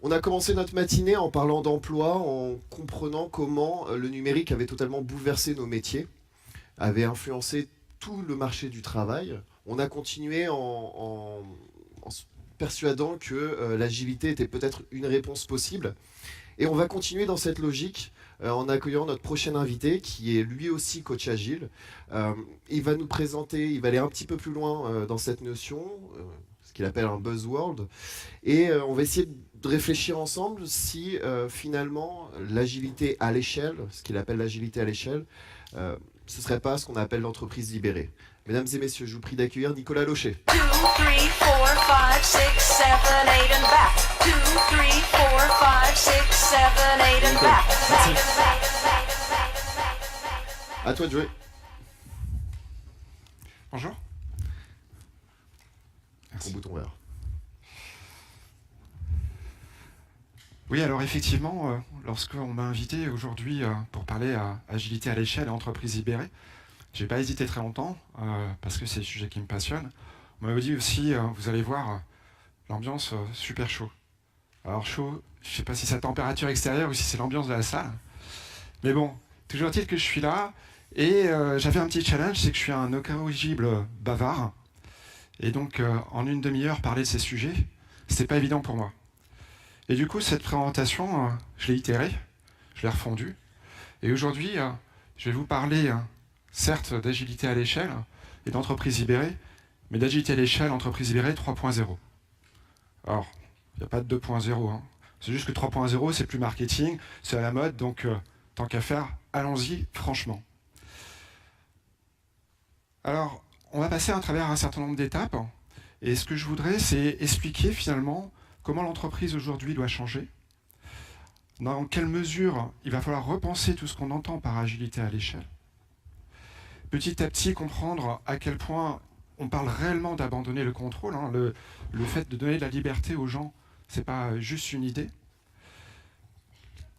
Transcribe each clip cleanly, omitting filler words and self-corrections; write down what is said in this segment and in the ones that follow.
On a commencé notre matinée en parlant d'emploi, en comprenant comment le numérique avait totalement bouleversé nos métiers, avait influencé tout le marché du travail. On a continué en se persuadant que l'agilité était peut-être une réponse possible. Et on va continuer dans cette logique en accueillant notre prochain invité qui est lui aussi coach agile. Il va nous présenter, il va aller un petit peu plus loin dans cette notion, ce qu'il appelle un buzzword. Et on va essayer de réfléchir ensemble si finalement l'agilité à l'échelle, ce qu'il appelle l'agilité à l'échelle, ce ne serait pas ce qu'on appelle l'entreprise libérée. Mesdames et messieurs, je vous prie d'accueillir Nicolas Locher. 2, 3, 4, 5, 6, 7, 8 and back. 2, 3, 4, 5, 6, 7, 8 and back. À toi de jouer. Bonjour. Ton bouton vert. Oui, alors effectivement, lorsqu'on m'a invité aujourd'hui pour parler à agilité à l'échelle et entreprise libérée, j'ai pas hésité très longtemps parce que c'est le sujet qui me passionne. On m'a dit aussi, vous allez voir, l'ambiance super chaud. Alors chaud, je sais pas si c'est la température extérieure ou si c'est l'ambiance de la salle. Mais bon, toujours est-il que je suis là et j'avais un petit challenge, c'est que je suis un incorrigible bavard. Et donc, en une demi-heure, parler de ces sujets, c'était pas évident pour moi. Et du coup, cette présentation, je l'ai itérée, je l'ai refondue. Et aujourd'hui, je vais vous parler, certes, d'agilité à l'échelle et d'entreprise libérée, mais d'agilité à l'échelle, entreprise libérée 3.0. Alors, il n'y a pas de 2.0. Hein. C'est juste que 3.0, c'est plus marketing, c'est à la mode, donc tant qu'à faire, allons-y franchement. Alors, on va passer à travers un certain nombre d'étapes. Et ce que je voudrais, c'est expliquer finalement comment l'entreprise aujourd'hui doit changer, dans quelle mesure il va falloir repenser tout ce qu'on entend par agilité à l'échelle. Petit à petit, comprendre à quel point on parle réellement d'abandonner le contrôle. Hein, le fait de donner de la liberté aux gens, ce n'est pas juste une idée.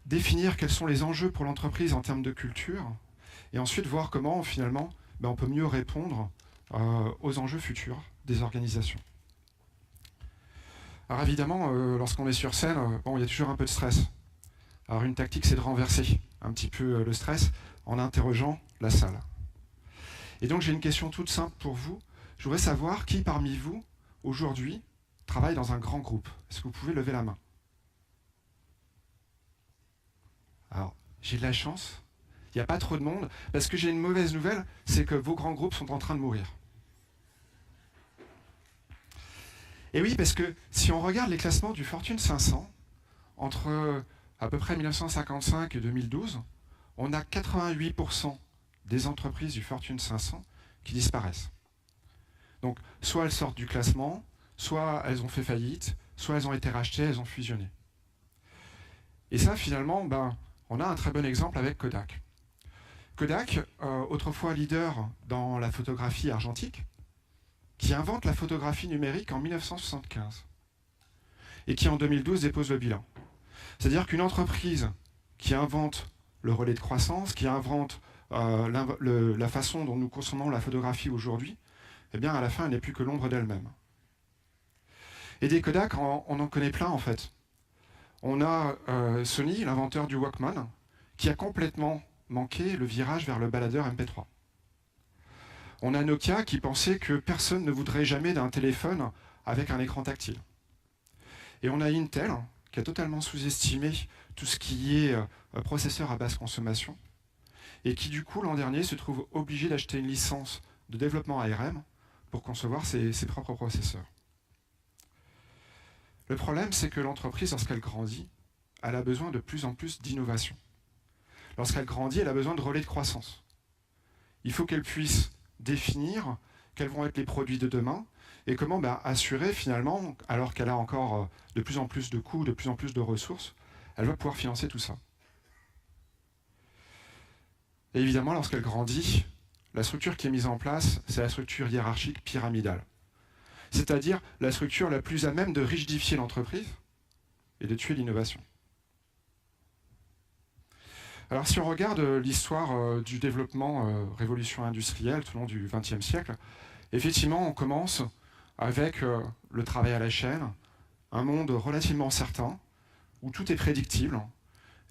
Définir quels sont les enjeux pour l'entreprise en termes de culture. Et ensuite, voir comment finalement on peut mieux répondre aux enjeux futurs des organisations. Alors évidemment, lorsqu'on est sur scène, il y a toujours un peu de stress. Alors une tactique, c'est de renverser un petit peu le stress en interrogeant la salle. Et donc j'ai une question toute simple pour vous. Je voudrais savoir qui parmi vous, aujourd'hui, travaille dans un grand groupe. Est-ce que vous pouvez lever la main? Alors, j'ai de la chance. Il n'y a pas trop de monde, parce que j'ai une mauvaise nouvelle, c'est que vos grands groupes sont en train de mourir. Et oui, parce que si on regarde les classements du Fortune 500, entre à peu près 1955 et 2012, on a 88% des entreprises du Fortune 500 qui disparaissent. Donc, soit elles sortent du classement, soit elles ont fait faillite, soit elles ont été rachetées, elles ont fusionné. Et ça, finalement, on a un très bon exemple avec Kodak. Kodak, autrefois leader dans la photographie argentique, qui invente la photographie numérique en 1975 et qui en 2012 dépose le bilan. C'est-à-dire qu'une entreprise qui invente le relais de croissance, qui invente la façon dont nous consommons la photographie aujourd'hui, eh bien à la fin elle n'est plus que l'ombre d'elle-même. Et des Kodak, on en connaît plein en fait. On a Sony, l'inventeur du Walkman, qui a complètement manqué le virage vers le baladeur MP3. On a Nokia qui pensait que personne ne voudrait jamais d'un téléphone avec un écran tactile. Et on a Intel qui a totalement sous-estimé tout ce qui est processeur à basse consommation et qui du coup l'an dernier se trouve obligé d'acheter une licence de développement ARM pour concevoir ses propres processeurs. Le problème, c'est que l'entreprise, lorsqu'elle grandit, elle a besoin de plus en plus d'innovation. Lorsqu'elle grandit, elle a besoin de relais de croissance. Il faut qu'elle puisse définir quels vont être les produits de demain et comment assurer finalement, alors qu'elle a encore de plus en plus de coûts, de plus en plus de ressources, elle va pouvoir financer tout ça. Et évidemment, lorsqu'elle grandit, la structure qui est mise en place, c'est la structure hiérarchique pyramidale. C'est-à-dire la structure la plus à même de rigidifier l'entreprise et de tuer l'innovation. Alors si on regarde l'histoire du développement révolution industrielle tout au long du XXe siècle, effectivement on commence avec le travail à la chaîne, un monde relativement certain, où tout est prédictible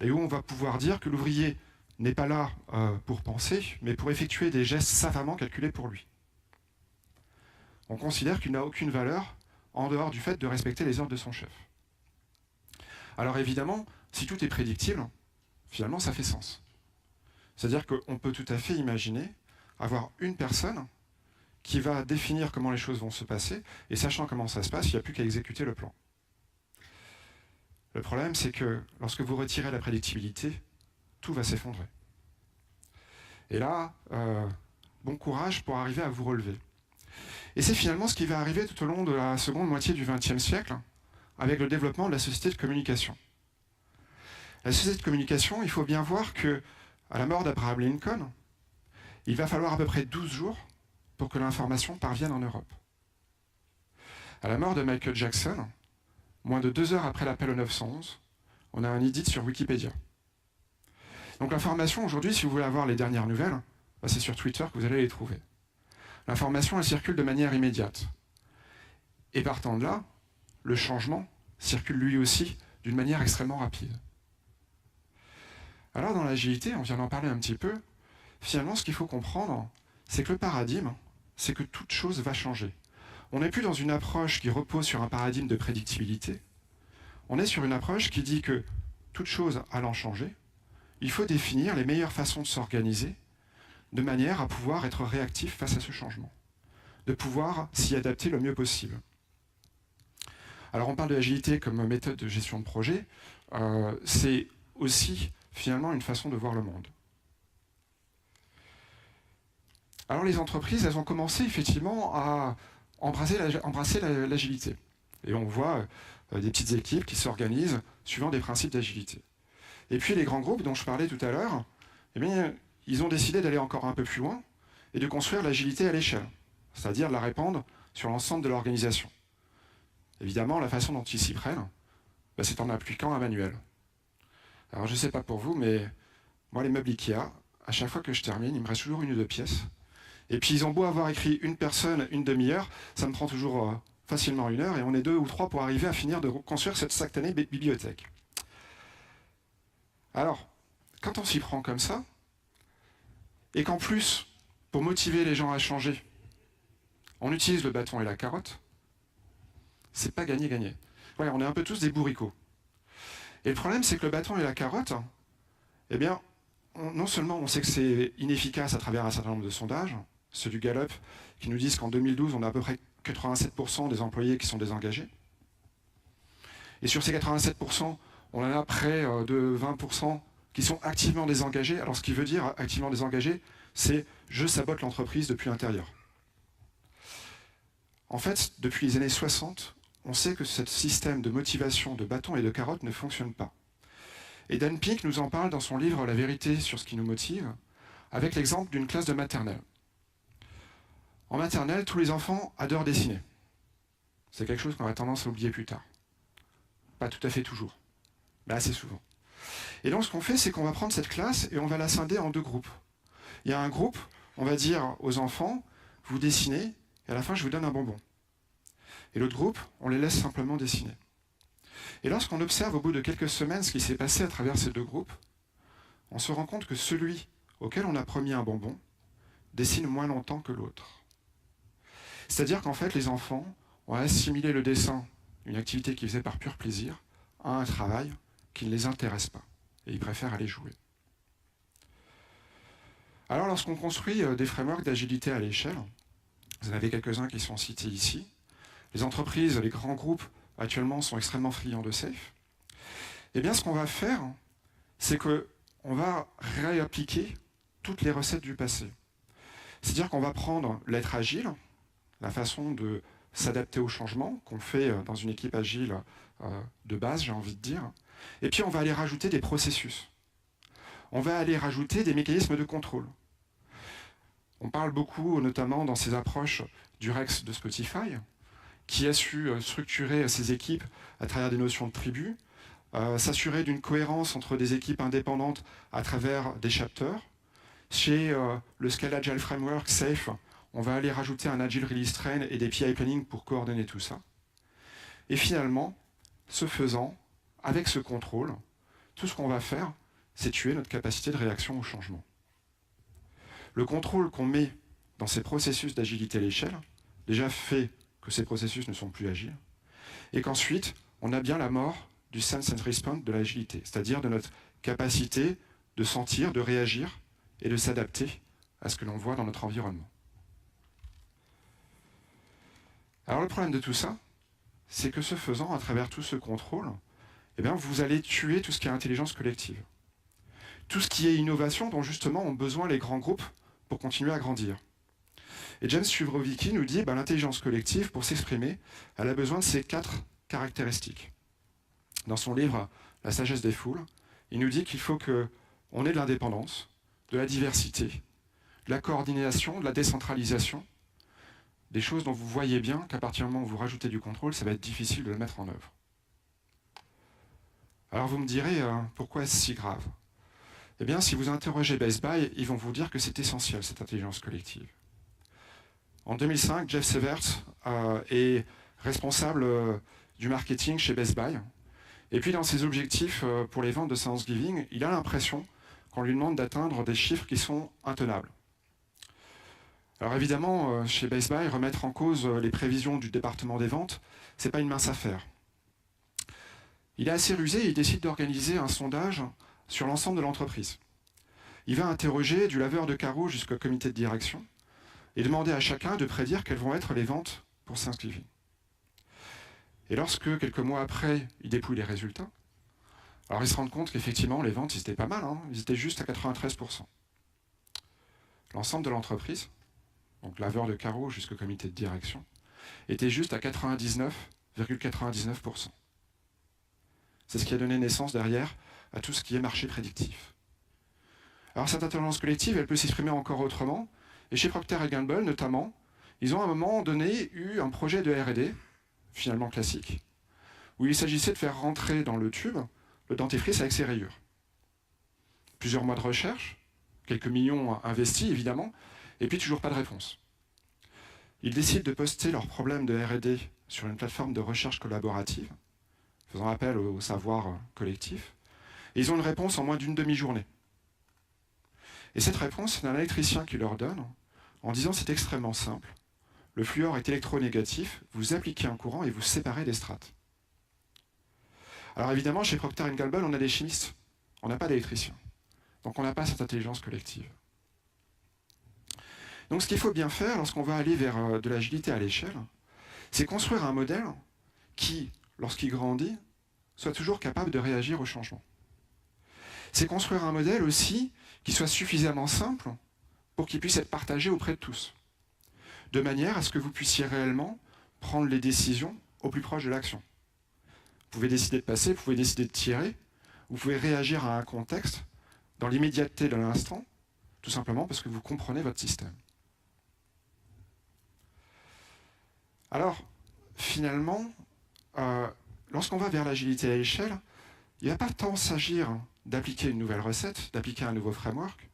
et où on va pouvoir dire que l'ouvrier n'est pas là pour penser, mais pour effectuer des gestes savamment calculés pour lui. On considère qu'il n'a aucune valeur en dehors du fait de respecter les ordres de son chef. Alors évidemment, si tout est prédictible, finalement ça fait sens. C'est-à-dire qu'on peut tout à fait imaginer avoir une personne qui va définir comment les choses vont se passer, et sachant comment ça se passe, il n'y a plus qu'à exécuter le plan. Le problème, c'est que lorsque vous retirez la prédictibilité, tout va s'effondrer. Et là, bon courage pour arriver à vous relever. Et c'est finalement ce qui va arriver tout au long de la seconde moitié du XXe siècle, avec le développement de la société de communication. La société de communication, il faut bien voir que, à la mort d'Abraham Lincoln, il va falloir à peu près 12 jours pour que l'information parvienne en Europe. À la mort de Michael Jackson, moins de 2 heures après l'appel au 911, on a un edit sur Wikipédia. Donc l'information aujourd'hui, si vous voulez avoir les dernières nouvelles, c'est sur Twitter que vous allez les trouver. L'information, elle circule de manière immédiate. Et partant de là, le changement circule lui aussi d'une manière extrêmement rapide. Alors dans l'agilité, on vient d'en parler un petit peu, finalement ce qu'il faut comprendre, c'est que le paradigme, c'est que toute chose va changer. On n'est plus dans une approche qui repose sur un paradigme de prédictibilité, on est sur une approche qui dit que toute chose allant changer, il faut définir les meilleures façons de s'organiser de manière à pouvoir être réactif face à ce changement, de pouvoir s'y adapter le mieux possible. Alors on parle de l'agilité comme méthode de gestion de projet, c'est aussi finalement une façon de voir le monde. Alors les entreprises, elles ont commencé effectivement à embrasser l'agilité. Et on voit des petites équipes qui s'organisent suivant des principes d'agilité. Et puis les grands groupes dont je parlais tout à l'heure, eh bien, ils ont décidé d'aller encore un peu plus loin et de construire l'agilité à l'échelle, c'est-à-dire de la répandre sur l'ensemble de l'organisation. Évidemment, la façon dont ils s'y prennent, c'est en appliquant un manuel. Alors je ne sais pas pour vous, mais moi les meubles Ikea, à chaque fois que je termine, il me reste toujours 1 ou 2 pièces. Et puis ils ont beau avoir écrit une personne, une demi-heure, ça me prend toujours facilement 1 heure, et on est 2 ou 3 pour arriver à finir de construire cette satanée bibliothèque. Alors, quand on s'y prend comme ça, et qu'en plus, pour motiver les gens à changer, on utilise le bâton et la carotte, c'est pas gagné-gagné. Ouais, on est un peu tous des bourricots. Et le problème, c'est que le bâton et la carotte, eh bien, non seulement on sait que c'est inefficace à travers un certain nombre de sondages, ceux du Gallup, qui nous disent qu'en 2012, on a à peu près 87% des employés qui sont désengagés. Et sur ces 87%, on en a près de 20% qui sont activement désengagés. Alors ce qui veut dire activement désengagés, c'est « je sabote l'entreprise depuis l'intérieur ». En fait, depuis les années 60, on sait que ce système de motivation de bâton et de carotte ne fonctionne pas. Et Dan Pink nous en parle dans son livre « La vérité sur ce qui nous motive », avec l'exemple d'une classe de maternelle. En maternelle, tous les enfants adorent dessiner. C'est quelque chose qu'on a tendance à oublier plus tard. Pas tout à fait toujours, mais assez souvent. Et donc ce qu'on fait, c'est qu'on va prendre cette classe et on va la scinder en 2 groupes. Il y a un groupe, on va dire aux enfants, vous dessinez, et à la fin je vous donne un bonbon. Et l'autre groupe, on les laisse simplement dessiner. Et lorsqu'on observe au bout de quelques semaines ce qui s'est passé à travers ces 2 groupes, on se rend compte que celui auquel on a promis un bonbon dessine moins longtemps que l'autre. C'est-à-dire qu'en fait, les enfants ont assimilé le dessin, une activité qu'ils faisaient par pur plaisir, à un travail qui ne les intéresse pas. Et ils préfèrent aller jouer. Alors, lorsqu'on construit des frameworks d'agilité à l'échelle, vous en avez quelques-uns qui sont cités ici, les entreprises, les grands groupes, actuellement, sont extrêmement friands de safe. Eh bien, ce qu'on va faire, c'est qu'on va réappliquer toutes les recettes du passé. C'est-à-dire qu'on va prendre l'être agile, la façon de s'adapter au changement qu'on fait dans une équipe agile de base, j'ai envie de dire, et puis on va aller rajouter des processus. On va aller rajouter des mécanismes de contrôle. On parle beaucoup, notamment dans ces approches du Rex de Spotify, qui a su structurer ses équipes à travers des notions de tribu, s'assurer d'une cohérence entre des équipes indépendantes à travers des chapters. Chez le Scale Agile Framework, SAFE, on va aller rajouter un Agile Release Train et des PI Planning pour coordonner tout ça. Et finalement, ce faisant, avec ce contrôle, tout ce qu'on va faire, c'est tuer notre capacité de réaction au changement. Le contrôle qu'on met dans ces processus d'agilité à l'échelle, déjà fait que ces processus ne sont plus agiles, et qu'ensuite, on a bien la mort du sense and response de l'agilité, c'est-à-dire de notre capacité de sentir, de réagir et de s'adapter à ce que l'on voit dans notre environnement. Alors le problème de tout ça, c'est que ce faisant, à travers tout ce contrôle, eh bien, vous allez tuer tout ce qui est intelligence collective. Tout ce qui est innovation dont justement ont besoin les grands groupes pour continuer à grandir. Et James Surovicki nous dit l'intelligence collective, pour s'exprimer, elle a besoin de ces 4 caractéristiques. Dans son livre « La sagesse des foules », il nous dit qu'il faut qu'on ait de l'indépendance, de la diversité, de la coordination, de la décentralisation, des choses dont vous voyez bien qu'à partir du moment où vous rajoutez du contrôle, ça va être difficile de le mettre en œuvre. Alors vous me direz, pourquoi est-ce si grave? Eh bien, si vous interrogez Best Buy, ils vont vous dire que c'est essentiel, cette intelligence collective. En 2005, Jeff Severts est responsable du marketing chez Best Buy. Et puis, dans ses objectifs pour les ventes de Thanksgiving, il a l'impression qu'on lui demande d'atteindre des chiffres qui sont intenables. Alors évidemment, chez Best Buy, remettre en cause les prévisions du département des ventes, ce n'est pas une mince affaire. Il est assez rusé et il décide d'organiser un sondage sur l'ensemble de l'entreprise. Il va interroger du laveur de carreaux jusqu'au comité de direction et demander à chacun de prédire quelles vont être les ventes pour Thanksgiving. Et lorsque, quelques mois après, il dépouille les résultats, alors ils se rendent compte qu'effectivement, les ventes, ils étaient pas mal, ils étaient juste à 93%. L'ensemble de l'entreprise, donc laveur de carreaux jusqu'au comité de direction, était juste à 99,99%. C'est ce qui a donné naissance derrière à tout ce qui est marché prédictif. Alors cette intelligence collective, elle peut s'exprimer encore autrement, et chez Procter & Gamble notamment, ils ont à un moment donné eu un projet de R&D, finalement classique, où il s'agissait de faire rentrer dans le tube le dentifrice avec ses rayures. Plusieurs mois de recherche, quelques millions investis évidemment, et puis toujours pas de réponse. Ils décident de poster leurs problèmes de R&D sur une plateforme de recherche collaborative, faisant appel au savoir collectif, et ils ont une réponse en moins d'une demi-journée. Et cette réponse, c'est un électricien qui leur donne, en disant c'est extrêmement simple, le fluor est électronégatif, vous appliquez un courant et vous séparez des strates. Alors évidemment, chez Procter & Gamble, on a des chimistes, on n'a pas d'électriciens. Donc on n'a pas cette intelligence collective. Donc ce qu'il faut bien faire lorsqu'on va aller vers de l'agilité à l'échelle, c'est construire un modèle qui, lorsqu'il grandit, soit toujours capable de réagir au changement. C'est construire un modèle aussi qui soit suffisamment simple pour qu'il puisse être partagé auprès de tous, de manière à ce que vous puissiez réellement prendre les décisions au plus proche de l'action. Vous pouvez décider de passer, vous pouvez décider de tirer, vous pouvez réagir à un contexte dans l'immédiateté de l'instant, tout simplement parce que vous comprenez votre système. Alors, finalement, lorsqu'on va vers l'agilité à l'échelle, il ne va pas tant s'agir d'appliquer une nouvelle recette, d'appliquer un nouveau framework,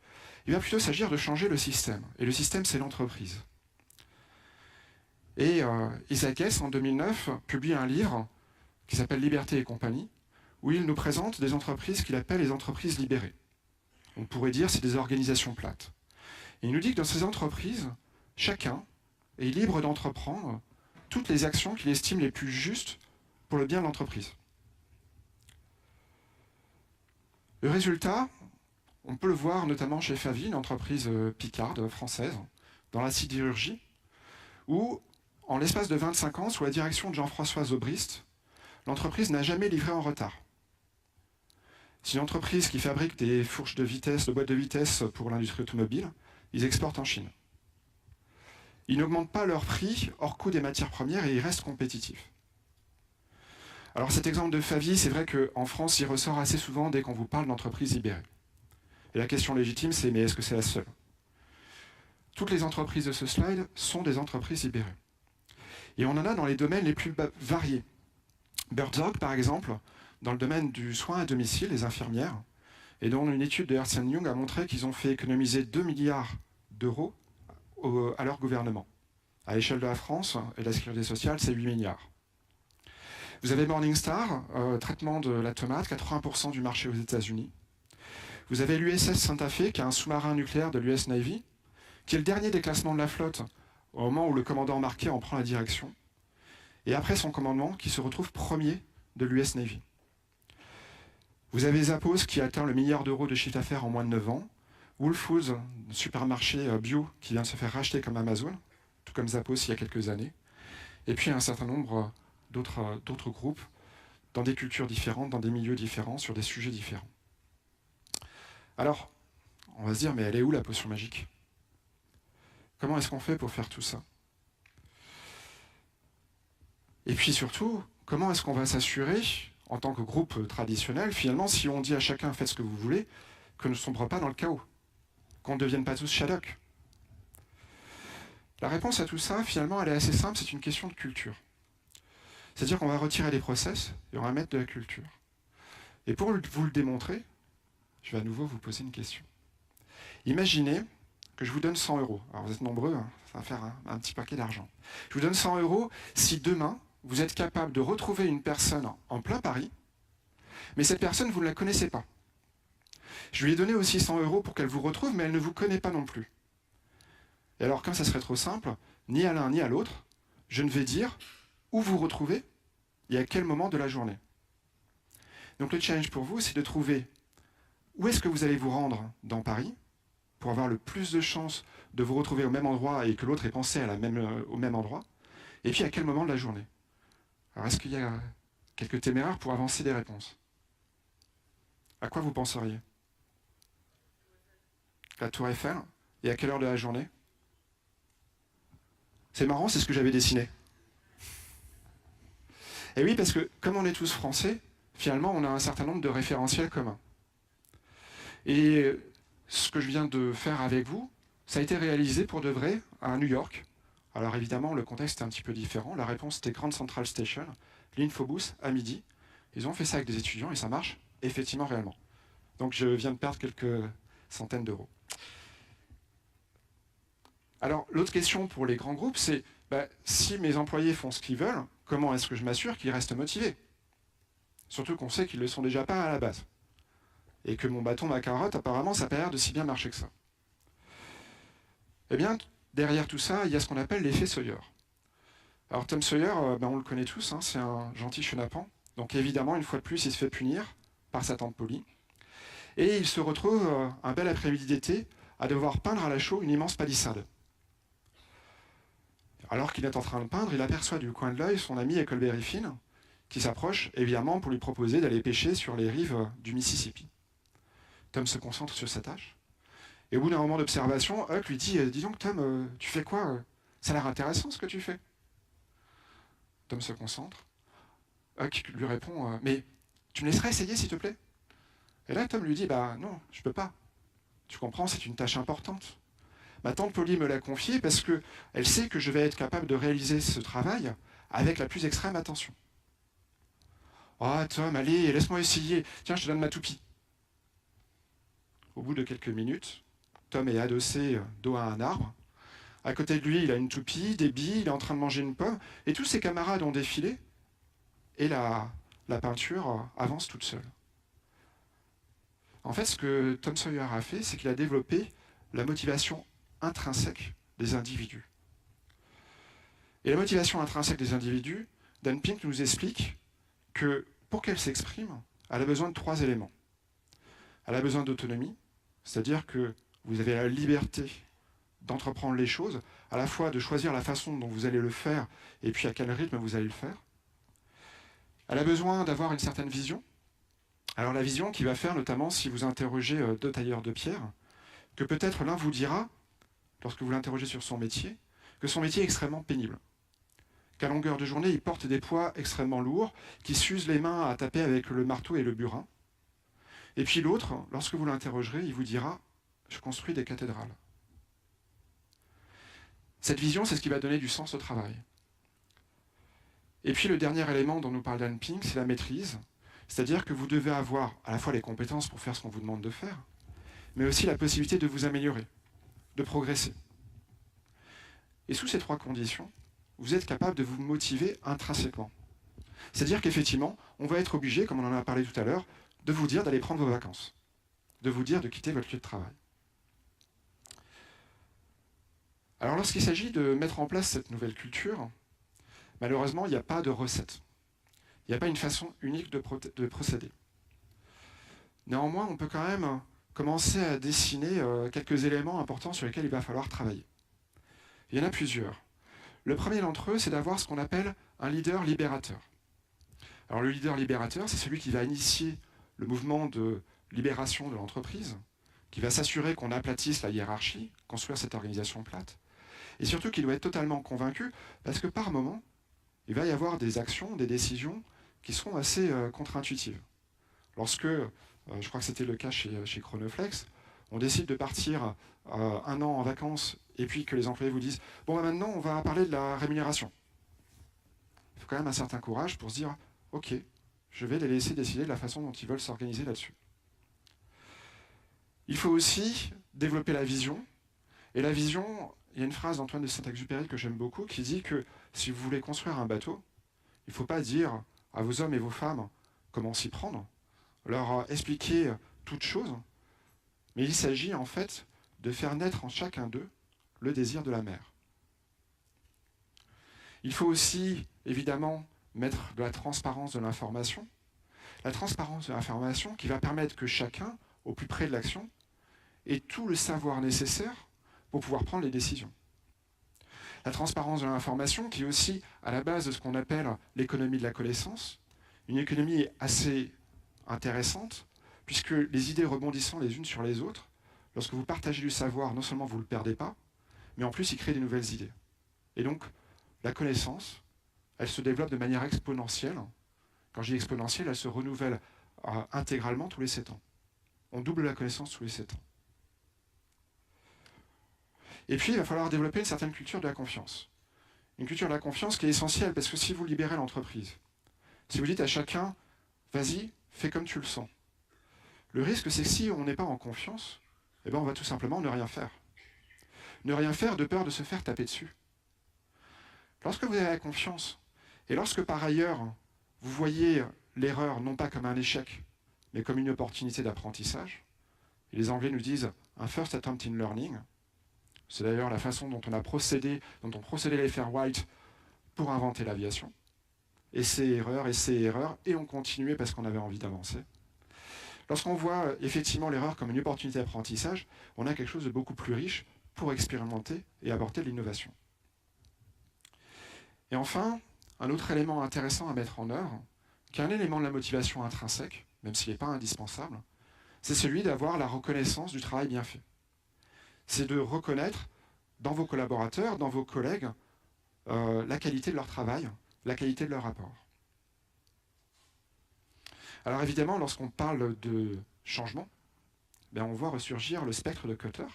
il va plutôt s'agir de changer le système. Et le système, c'est l'entreprise. Et Isaac Hess, en 2009, publie un livre qui s'appelle « Liberté et compagnie », où il nous présente des entreprises qu'il appelle les entreprises libérées. On pourrait dire que c'est des organisations plates. Et il nous dit que dans ces entreprises, chacun est libre d'entreprendre toutes les actions qu'il estime les plus justes pour le bien de l'entreprise. Le résultat, on peut le voir notamment chez Favi, une entreprise picarde française, dans la sidérurgie, où, en l'espace de 25 ans, sous la direction de Jean-François Zobrist, l'entreprise n'a jamais livré en retard. C'est une entreprise qui fabrique des fourches de vitesse, de boîtes de vitesse pour l'industrie automobile, ils exportent en Chine. Ils n'augmentent pas leur prix hors coût des matières premières et ils restent compétitifs. Alors cet exemple de Favi, c'est vrai qu'en France, il ressort assez souvent dès qu'on vous parle d'entreprise libérée. Et la question légitime, c'est mais est-ce que c'est la seule? Toutes les entreprises de ce slide sont des entreprises libérées. Et on en a dans les domaines les plus variés. Birdsdog, par exemple, dans le domaine du soin à domicile, les infirmières, et dont une étude de Ernst & Young a montré qu'ils ont fait économiser 2 milliards d'euros à leur gouvernement. À l'échelle de la France et de la sécurité sociale, c'est 8 milliards. Vous avez Morningstar, traitement de la tomate, 80% du marché aux États-Unis. Vous avez l'USS Santa Fe, qui est un sous-marin nucléaire de l'US Navy, qui est le dernier des classements de la flotte au moment où le commandant Marquet en prend la direction. Et après son commandement, qui se retrouve premier de l'US Navy. Vous avez Zappos, qui atteint le milliard d'euros de chiffre d'affaires en moins de 9 ans. Whole Foods, supermarché bio, qui vient de se faire racheter comme Amazon, tout comme Zappos il y a quelques années. Et puis un certain nombre d'autres groupes, dans des cultures différentes, dans des milieux différents, sur des sujets différents. Alors, on va se dire, mais elle est où la potion magique? Comment est-ce qu'on fait pour faire tout ça? Et puis surtout, comment est-ce qu'on va s'assurer, en tant que groupe traditionnel, finalement, si on dit à chacun faites ce que vous voulez, qu'on ne sombre pas dans le chaos, qu'on ne devienne pas tous Shadok? La réponse à tout ça, finalement, elle est assez simple, c'est une question de culture. C'est-à-dire qu'on va retirer des process et on va mettre de la culture. Et pour vous le démontrer, je vais à nouveau vous poser une question. Imaginez que je vous donne 100 €. Alors vous êtes nombreux, hein, ça va faire un petit paquet d'argent. Je vous donne 100 € si demain, vous êtes capable de retrouver une personne en plein Paris, mais cette personne, vous ne la connaissez pas. Je lui ai donné aussi 100 € pour qu'elle vous retrouve, mais elle ne vous connaît pas non plus. Et alors, comme ça serait trop simple, ni à l'un ni à l'autre, je ne vais dire où vous retrouvez et à quel moment de la journée. Donc le challenge pour vous, c'est de trouver où est-ce que vous allez vous rendre dans Paris pour avoir le plus de chances de vous retrouver au même endroit et que l'autre ait pensé au même endroit, et puis à quel moment de la journée. Alors est-ce qu'il y a quelques téméraires pour avancer des réponses? À quoi vous penseriez? La Tour Eiffel? Et à quelle heure de la journée? C'est marrant, c'est ce que j'avais dessiné. Et oui, parce que comme on est tous français, finalement, on a un certain nombre de référentiels communs. Et ce que je viens de faire avec vous, ça a été réalisé pour de vrai à New York. Alors évidemment, le contexte est un petit peu différent. La réponse était Grand Central Station, l'Infobus, à midi. Ils ont fait ça avec des étudiants et ça marche effectivement réellement. Donc je viens de perdre quelques centaines d'euros. Alors l'autre question pour les grands groupes, c'est si mes employés font ce qu'ils veulent, comment est-ce que je m'assure qu'ils restent motivés? Surtout qu'on sait qu'ils ne le sont déjà pas à la base. Et que mon bâton, ma carotte, apparemment, ça n'a pas l'air de si bien marcher que ça. Eh bien, derrière tout ça, il y a ce qu'on appelle l'effet Sawyer. Alors Tom Sawyer, on le connaît tous, hein, c'est un gentil chenapan. Donc évidemment, une fois de plus, il se fait punir par sa tante Polly. Et il se retrouve un bel après-midi d'été à devoir peindre à la chaux une immense palissade. Alors qu'il est en train de peindre, il aperçoit du coin de l'œil son ami Huckleberry Finn, qui s'approche évidemment pour lui proposer d'aller pêcher sur les rives du Mississippi. Tom se concentre sur sa tâche. Et au bout d'un moment d'observation, Huck lui dit « Dis donc Tom, tu fais quoi? Ça a l'air intéressant ce que tu fais. » Tom se concentre. Huck lui répond « Mais tu me laisserais essayer s'il te plaît ?» Et là Tom lui dit « Non, je peux pas. Tu comprends, c'est une tâche importante. Ma tante Polly me l'a confiée parce qu'elle sait que je vais être capable de réaliser ce travail avec la plus extrême attention. »« Ah Tom, allez, laisse-moi essayer. Tiens, je te donne ma toupie. » Au bout de quelques minutes, Tom est adossé dos à un arbre. À côté de lui, il a une toupie, des billes, il est en train de manger une pomme, et tous ses camarades ont défilé, et la peinture avance toute seule. En fait, ce que Tom Sawyer a fait, c'est qu'il a développé la motivation intrinsèque des individus. Et la motivation intrinsèque des individus, Dan Pink nous explique que pour qu'elle s'exprime, elle a besoin de 3 éléments. Elle a besoin d'autonomie, c'est-à-dire que vous avez la liberté d'entreprendre les choses, à la fois de choisir la façon dont vous allez le faire et puis à quel rythme vous allez le faire. Elle a besoin d'avoir une certaine vision. Alors la vision qui va faire notamment si vous interrogez 2 tailleurs de pierre, que peut-être l'un vous dira, lorsque vous l'interrogez sur son métier, que son métier est extrêmement pénible. Qu'à longueur de journée, il porte des poids extrêmement lourds, qui s'usent les mains à taper avec le marteau et le burin. Et puis l'autre, lorsque vous l'interrogerez, il vous dira « Je construis des cathédrales ». Cette vision, c'est ce qui va donner du sens au travail. Et puis le dernier élément dont nous parle Dan Pink, c'est la maîtrise. C'est-à-dire que vous devez avoir à la fois les compétences pour faire ce qu'on vous demande de faire, mais aussi la possibilité de vous améliorer, de progresser. Et sous ces 3 conditions, vous êtes capable de vous motiver intrinsèquement. C'est-à-dire qu'effectivement, on va être obligé, comme on en a parlé tout à l'heure, de vous dire d'aller prendre vos vacances, de vous dire de quitter votre lieu de travail. Alors lorsqu'il s'agit de mettre en place cette nouvelle culture, malheureusement, il n'y a pas de recette. Il n'y a pas une façon unique de procéder. Néanmoins, on peut quand même commencer à dessiner quelques éléments importants sur lesquels il va falloir travailler. Il y en a plusieurs. Le premier d'entre eux, c'est d'avoir ce qu'on appelle un leader libérateur. Alors le leader libérateur, c'est celui qui va initier le mouvement de libération de l'entreprise, qui va s'assurer qu'on aplatisse la hiérarchie, construire cette organisation plate, et surtout qu'il doit être totalement convaincu, parce que par moment, il va y avoir des actions, des décisions qui seront assez contre-intuitives. Lorsque, je crois que c'était le cas chez Chronoflex, on décide de partir 1 an en vacances et puis que les employés vous disent « Bon, maintenant, on va parler de la rémunération ». Il faut quand même un certain courage pour se dire « Ok, je vais les laisser décider de la façon dont ils veulent s'organiser là-dessus ». Il faut aussi développer la vision. Et la vision, il y a une phrase d'Antoine de Saint-Exupéry que j'aime beaucoup qui dit que si vous voulez construire un bateau, il ne faut pas dire à vos hommes et vos femmes comment s'y prendre, leur expliquer toutes choses, mais il s'agit en fait de faire naître en chacun d'eux le désir de la mer. Il faut aussi, évidemment, mettre de la transparence de l'information. La transparence de l'information qui va permettre que chacun, au plus près de l'action, ait tout le savoir nécessaire pour pouvoir prendre les décisions. La transparence de l'information qui est aussi à la base de ce qu'on appelle l'économie de la connaissance, une économie assez intéressante, puisque les idées rebondissant les unes sur les autres, lorsque vous partagez du savoir, non seulement vous ne le perdez pas, mais en plus il crée des nouvelles idées. Et donc, la connaissance, elle se développe de manière exponentielle. Quand je dis exponentielle, elle se renouvelle intégralement tous les 7 ans. On double la connaissance tous les 7 ans. Et puis, il va falloir développer une certaine culture de la confiance. Une culture de la confiance qui est essentielle, parce que si vous libérez l'entreprise, si vous dites à chacun, vas-y, fais comme tu le sens, le risque, c'est que si on n'est pas en confiance, eh ben, on va tout simplement ne rien faire. Ne rien faire de peur de se faire taper dessus. Lorsque vous avez la confiance, et lorsque par ailleurs, vous voyez l'erreur non pas comme un échec, mais comme une opportunité d'apprentissage, et les Anglais nous disent un first attempt in learning, c'est d'ailleurs la façon dont on procédé les frères White pour inventer l'aviation. Essais, erreurs, et on continuait parce qu'on avait envie d'avancer. Lorsqu'on voit effectivement l'erreur comme une opportunité d'apprentissage, on a quelque chose de beaucoup plus riche pour expérimenter et apporter de l'innovation. Et enfin, un autre élément intéressant à mettre en œuvre, qui est un élément de la motivation intrinsèque, même s'il n'est pas indispensable, c'est celui d'avoir la reconnaissance du travail bien fait. C'est de reconnaître dans vos collaborateurs, dans vos collègues, la qualité de leur travail, la qualité de leur rapport. Alors évidemment, lorsqu'on parle de changement, ben on voit ressurgir le spectre de Kotter,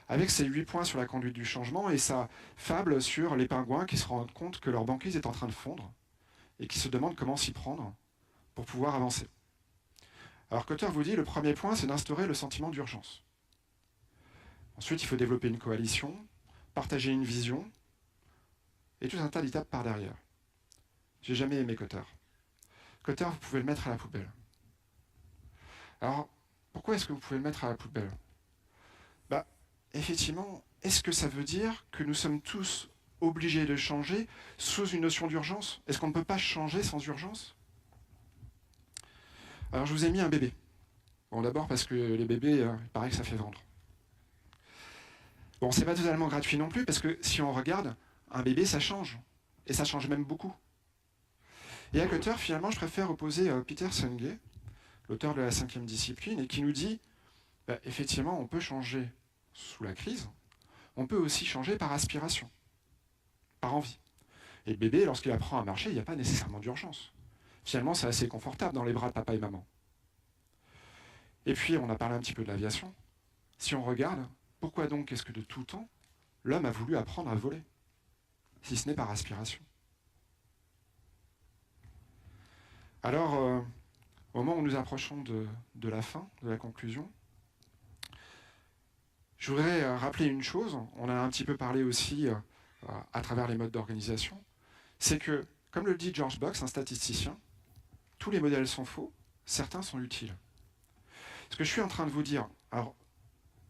avec ses 8 points sur la conduite du changement et sa fable sur les pingouins qui se rendent compte que leur banquise est en train de fondre et qui se demandent comment s'y prendre pour pouvoir avancer. Alors Kotter vous dit, le premier point, c'est d'instaurer le sentiment d'urgence. Ensuite, il faut développer une coalition, partager une vision, et tout un tas d'étapes par derrière. J'ai jamais aimé Kotter. Kotter, vous pouvez le mettre à la poubelle. Alors, pourquoi est-ce que vous pouvez le mettre à la poubelle ? Bah, effectivement, est-ce que ça veut dire que nous sommes tous obligés de changer sous une notion d'urgence ? Est-ce qu'on ne peut pas changer sans urgence ? Alors, je vous ai mis un bébé. Bon, d'abord parce que les bébés, il paraît que ça fait vendre. Bon, c'est pas totalement gratuit non plus, parce que si on regarde, un bébé, ça change. Et ça change même beaucoup. Et à Kotter, finalement, je préfère opposer Peter Senge, l'auteur de la 5e discipline, et qui nous dit, bah, effectivement, on peut changer sous la crise, on peut aussi changer par aspiration, par envie. Et le bébé, lorsqu'il apprend à marcher, il n'y a pas nécessairement d'urgence. Finalement, c'est assez confortable dans les bras de papa et maman. Et puis, on a parlé un petit peu de l'aviation. Si on regarde, pourquoi donc est-ce que de tout temps, l'homme a voulu apprendre à voler, si ce n'est par aspiration ? Alors, au moment où nous approchons de la fin, de la conclusion, je voudrais rappeler une chose, on a un petit peu parlé aussi à travers les modes d'organisation, c'est que Comme le dit George Box, un statisticien, tous les modèles sont faux, certains sont utiles. Ce que je suis en train de vous dire, alors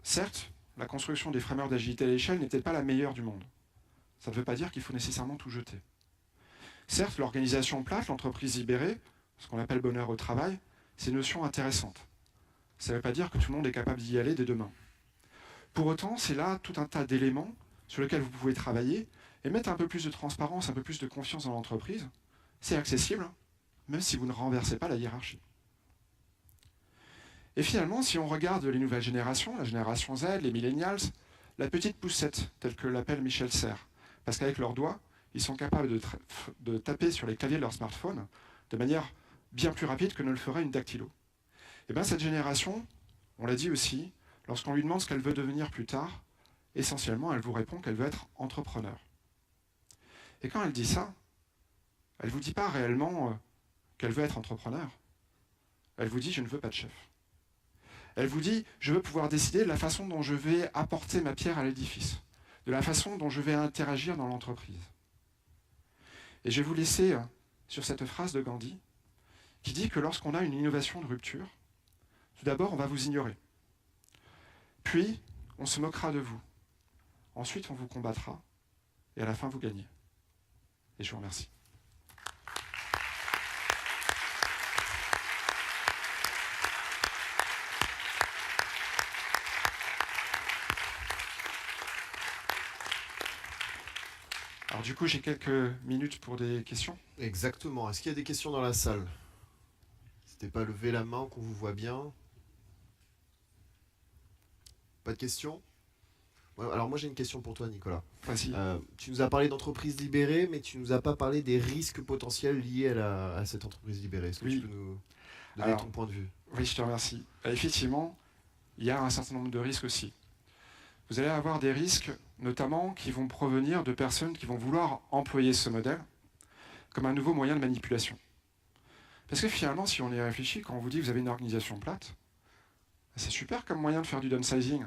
certes, la construction des frameworks d'agilité à l'échelle n'est peut-être pas la meilleure du monde. Ça ne veut pas dire qu'il faut nécessairement tout jeter. Certes, l'organisation plate, l'entreprise libérée, ce qu'on appelle bonheur au travail, c'est une notion intéressante. Ça ne veut pas dire que tout le monde est capable d'y aller dès demain. Pour autant, c'est là tout un tas d'éléments sur lesquels vous pouvez travailler et mettre un peu plus de transparence, un peu plus de confiance dans l'entreprise. C'est accessible, même si vous ne renversez pas la hiérarchie. Et finalement, si on regarde les nouvelles générations, la génération Z, les millennials, la petite poussette, telle que l'appelle Michel Serres, parce qu'avec leurs doigts, ils sont capables de taper sur les claviers de leur smartphone de manière bien plus rapide que ne le ferait une dactylo. Et bien cette génération, on l'a dit aussi, lorsqu'on lui demande ce qu'elle veut devenir plus tard, essentiellement, elle vous répond qu'elle veut être entrepreneur. Et quand elle dit ça, elle ne vous dit pas réellement qu'elle veut être entrepreneur. Elle vous dit « je ne veux pas de chef ». Elle vous dit « je veux pouvoir décider de la façon dont je vais apporter ma pierre à l'édifice, de la façon dont je vais interagir dans l'entreprise ». Et je vais vous laisser sur cette phrase de Gandhi qui dit que lorsqu'on a une innovation de rupture, tout d'abord, on va vous ignorer. Puis, on se moquera de vous. Ensuite, on vous combattra. Et à la fin, vous gagnez. Et je vous remercie. Alors du coup, j'ai quelques minutes pour des questions. Exactement. Est-ce qu'il y a des questions dans la salle? N'hésitez pas à lever la main, qu'on vous voit bien. Pas de questions? Ouais, alors moi j'ai une question pour toi, Nicolas. Vas-y. Tu nous as parlé d'entreprise libérée, mais tu nous as pas parlé des risques potentiels liés à cette entreprise libérée. Est-ce que Oui. tu peux nous donner ton point de vue? Oui, je te remercie. Effectivement, il y a un certain nombre de risques aussi. Vous allez avoir des risques, notamment, qui vont provenir de personnes qui vont vouloir employer ce modèle comme un nouveau moyen de manipulation. Parce que finalement, si on y réfléchit, quand on vous dit que vous avez une organisation plate, c'est super comme moyen de faire du downsizing.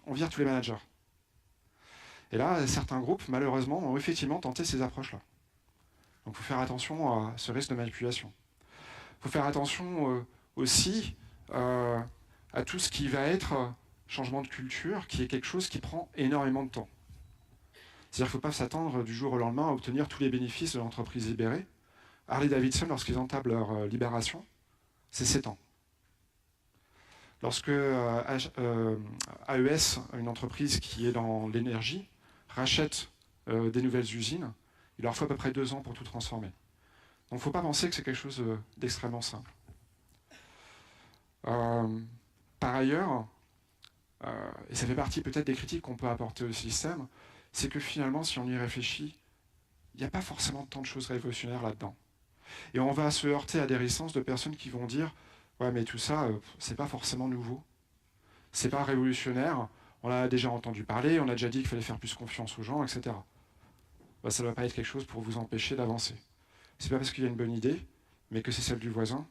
On vire tous les managers. Et là, certains groupes, malheureusement, ont effectivement tenté ces approches-là. Donc il faut faire attention à ce risque de manipulation. Il faut faire attention aussi à tout ce qui va être changement de culture, qui est quelque chose qui prend énormément de temps. C'est-à-dire qu'il ne faut pas s'attendre du jour au lendemain à obtenir tous les bénéfices de l'entreprise libérée. Harley-Davidson, lorsqu'ils entament leur libération, c'est 7 ans. Lorsque AES, une entreprise qui est dans l'énergie, rachète des nouvelles usines, il leur faut à peu près 2 ans pour tout transformer. Donc il ne faut pas penser que c'est quelque chose d'extrêmement simple. Par ailleurs, et ça fait partie peut-être des critiques qu'on peut apporter au système, c'est que finalement, si on y réfléchit, il n'y a pas forcément tant de choses révolutionnaires là-dedans. Et on va se heurter à des réticences de personnes qui vont dire « ouais, mais tout ça, c'est pas forcément nouveau, c'est pas révolutionnaire, on a déjà entendu parler, on a déjà dit qu'il fallait faire plus confiance aux gens, etc. » Bah, ça ne va pas être quelque chose pour vous empêcher d'avancer. C'est pas parce qu'il y a une bonne idée, mais que c'est celle du voisin,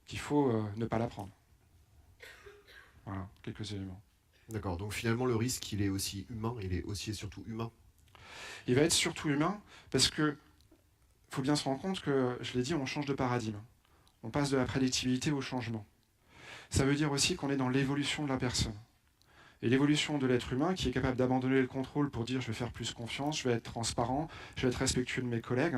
qu'il faut ne pas la prendre. Voilà, quelques éléments. D'accord, donc finalement le risque il est aussi humain, il est aussi et surtout humain. Il va être surtout humain parce que faut bien se rendre compte que, je l'ai dit, on change de paradigme. On passe de la prédictibilité au changement. Ça veut dire aussi qu'on est dans l'évolution de la personne. Et l'évolution de l'être humain qui est capable d'abandonner le contrôle pour dire je vais faire plus confiance, je vais être transparent, je vais être respectueux de mes collègues,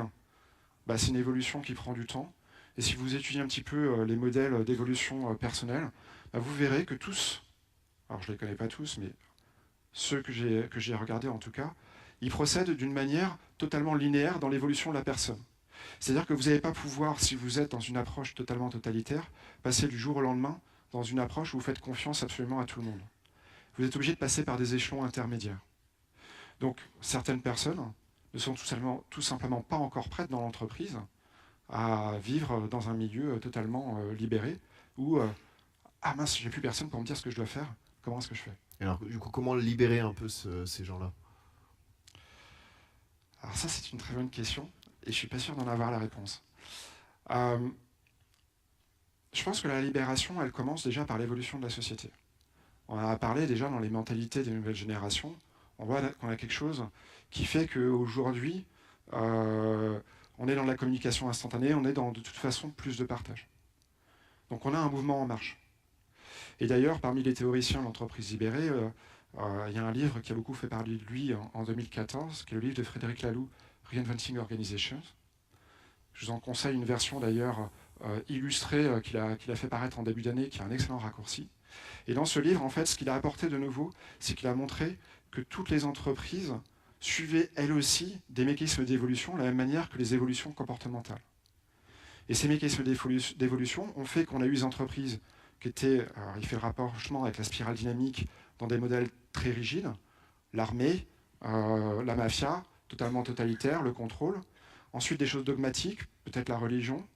bah, c'est une évolution qui prend du temps. Et si vous étudiez un petit peu les modèles d'évolution personnelle, bah, vous verrez que tous, alors je ne les connais pas tous, mais ceux que j'ai regardés en tout cas, ils procèdent d'une manière totalement linéaire dans l'évolution de la personne. C'est-à-dire que vous n'allez pas pouvoir, si vous êtes dans une approche totalement totalitaire, passer du jour au lendemain dans une approche où vous faites confiance absolument à tout le monde. Vous êtes obligé de passer par des échelons intermédiaires. Donc certaines personnes ne sont tout simplement pas encore prêtes dans l'entreprise à vivre dans un milieu totalement libéré où ah mince, j'ai plus personne pour me dire ce que je dois faire, comment est-ce que je fais? Et alors du coup comment libérer un peu ces gens-là? Alors ça c'est une très bonne question et je ne suis pas sûr d'en avoir la réponse. Je pense que la libération elle commence déjà par l'évolution de la société. On en a parlé déjà dans les mentalités des nouvelles générations. On voit qu'on a quelque chose qui fait qu'aujourd'hui, on on est dans la communication instantanée, on est dans de toute façon plus de partage. Donc on a un mouvement en marche. Et d'ailleurs, parmi les théoriciens de l'entreprise libérée, il y a un livre qui a beaucoup fait parler de lui en 2014, qui est le livre de Frédéric Laloux, Reinventing Organizations. Je vous en conseille une version d'ailleurs illustrée qu'il a fait paraître en début d'année, qui a un excellent raccourci. Et dans ce livre, en fait, ce qu'il a apporté de nouveau, c'est qu'il a montré que toutes les entreprises suivaient elles aussi des mécanismes d'évolution de la même manière que les évolutions comportementales. Et ces mécanismes d'évolution ont fait qu'on a eu des entreprises qui étaient, alors il fait le rapprochement avec la spirale dynamique, dans des modèles très rigides, l'armée, la mafia, totalement totalitaire, le contrôle. Ensuite, des choses dogmatiques, peut-être la religion,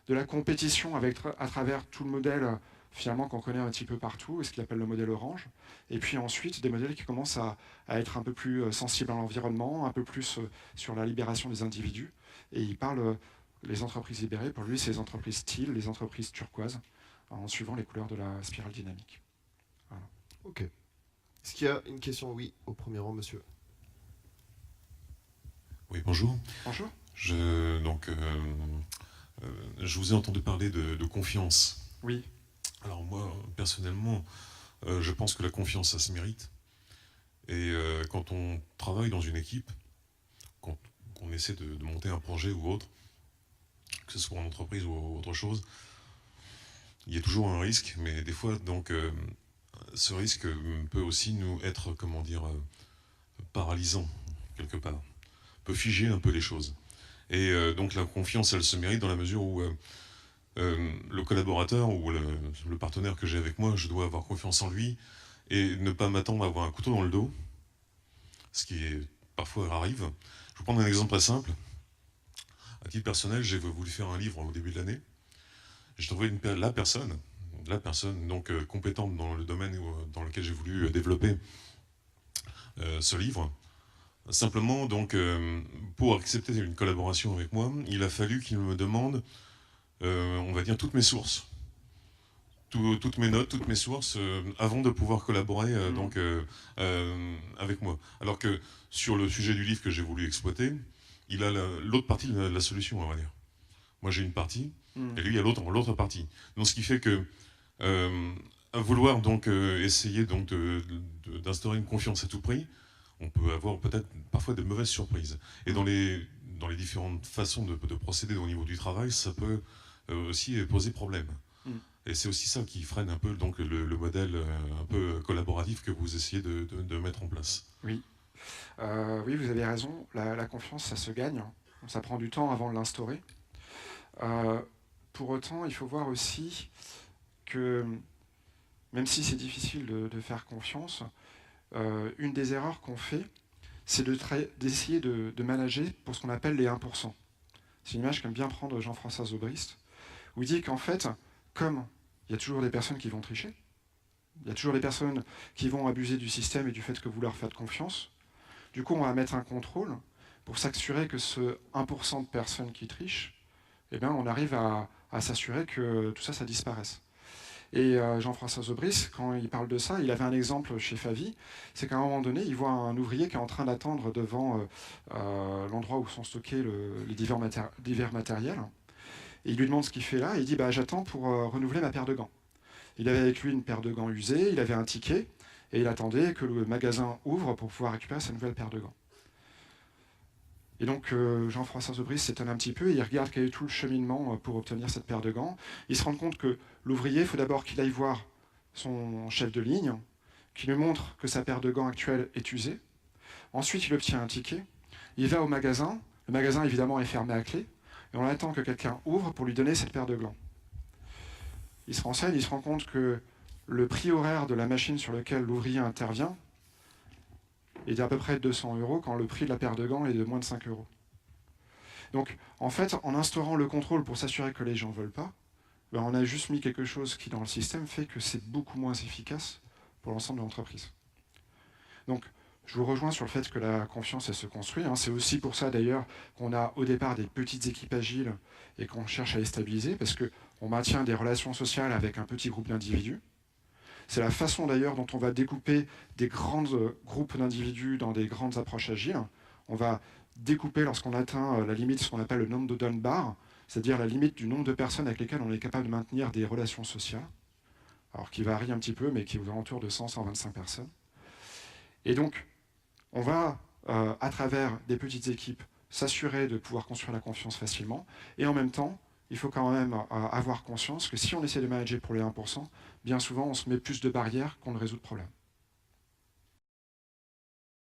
de la compétition à travers tout le modèle finalement qu'on connaît un petit peu partout, ce qu'il appelle le modèle orange. Et puis ensuite, des modèles qui commencent à être un peu plus sensibles à l'environnement, un peu plus sur la libération des individus. Et il parle, les entreprises libérées, pour lui, c'est les entreprises style, les entreprises turquoises, en suivant les couleurs de la spirale dynamique. Voilà. Ok. Est-ce qu'il y a une question? Oui, au premier rang, monsieur. Oui, bonjour. Bonjour. Je vous ai entendu parler de confiance. Oui. Alors moi, personnellement, je pense que la confiance, ça se mérite. Et quand on travaille dans une équipe, quand on essaie de monter un projet ou autre, que ce soit en entreprise ou autre chose, il y a toujours un risque, mais des fois, donc, ce risque peut aussi nous être, comment dire, paralysant, quelque part. Peut figer un peu les choses. Et donc la confiance, elle se mérite dans la mesure où le collaborateur ou le partenaire que j'ai avec moi, je dois avoir confiance en lui et ne pas m'attendre à avoir un couteau dans le dos, ce qui parfois arrive. Je vais vous prendre un exemple très simple. À titre personnel, j'ai voulu faire un livre au début de l'année. J'ai trouvé la personne donc compétente dans le domaine dans lequel j'ai voulu développer ce livre. Simplement, donc, pour accepter une collaboration avec moi, il a fallu qu'il me demande, on va dire, toutes mes sources. Toutes mes notes, toutes mes sources, avant de pouvoir collaborer donc, avec moi. Alors que sur le sujet du livre que j'ai voulu exploiter, il a l'autre partie de la solution, on va dire. Moi, j'ai une partie, et lui, il a l'autre partie. Donc, ce qui fait que, à vouloir donc, essayer donc, d'instaurer une confiance à tout prix, on peut avoir peut-être parfois de mauvaises surprises. Et dans les différentes façons de procéder au niveau du travail, ça peut aussi poser problème. Et c'est aussi ça qui freine un peu donc, le modèle un peu collaboratif que vous essayez de mettre en place. Oui. Oui, vous avez raison. La confiance, ça se gagne. Ça prend du temps avant de l'instaurer. Pour autant, il faut voir aussi que, même si c'est difficile de faire confiance, une des erreurs qu'on fait, c'est d'essayer de manager pour ce qu'on appelle les 1%. C'est une image qu'aime bien prendre Jean-François Zobrist, où il dit qu'en fait, comme il y a toujours des personnes qui vont tricher, il y a toujours des personnes qui vont abuser du système et du fait que vous leur faites confiance, du coup on va mettre un contrôle pour s'assurer que ce 1% de personnes qui trichent, eh bien, on arrive à s'assurer que tout ça, ça disparaisse. Et Jean-François Zobrist, quand il parle de ça, il avait un exemple chez Favi, c'est qu'à un moment donné, il voit un ouvrier qui est en train d'attendre devant l'endroit où sont stockés les divers matériels. Et il lui demande ce qu'il fait là, et il dit bah, « j'attends pour renouveler ma paire de gants ». Il avait avec lui une paire de gants usée, il avait un ticket, et il attendait que le magasin ouvre pour pouvoir récupérer sa nouvelle paire de gants. Et donc Jean-François Zobrist s'étonne un petit peu, et il regarde quel est tout le cheminement pour obtenir cette paire de gants. Il se rend compte que l'ouvrier, il faut d'abord qu'il aille voir son chef de ligne, qui lui montre que sa paire de gants actuelle est usée. Ensuite, il obtient un ticket, il va au magasin, le magasin évidemment est fermé à clé, et on attend que quelqu'un ouvre pour lui donner cette paire de gants. Il se renseigne, il se rend compte que le prix horaire de la machine sur laquelle l'ouvrier intervient est d'à peu près 200 € quand le prix de la paire de gants est de moins de 5 €. Donc, en fait, en instaurant le contrôle pour s'assurer que les gens ne veulent pas, ben, on a juste mis quelque chose qui, dans le système, fait que c'est beaucoup moins efficace pour l'ensemble de l'entreprise. Donc, je vous rejoins sur le fait que la confiance, elle se construit. C'est aussi pour ça, d'ailleurs, qu'on a au départ des petites équipes agiles et qu'on cherche à les stabiliser, parce qu'on maintient des relations sociales avec un petit groupe d'individus. C'est la façon, d'ailleurs, dont on va découper des grands groupes d'individus dans des grandes approches agiles. On va découper lorsqu'on atteint la limite, ce qu'on appelle le nombre de Dunbar, c'est-à-dire la limite du nombre de personnes avec lesquelles on est capable de maintenir des relations sociales, alors qui varie un petit peu, mais qui est aux alentours de 100-125 personnes. Et donc, on va, à travers des petites équipes, s'assurer de pouvoir construire la confiance facilement, et en même temps, il faut quand même avoir conscience que si on essaie de manager pour les 1%, bien souvent on se met plus de barrières qu'on ne résout de problème.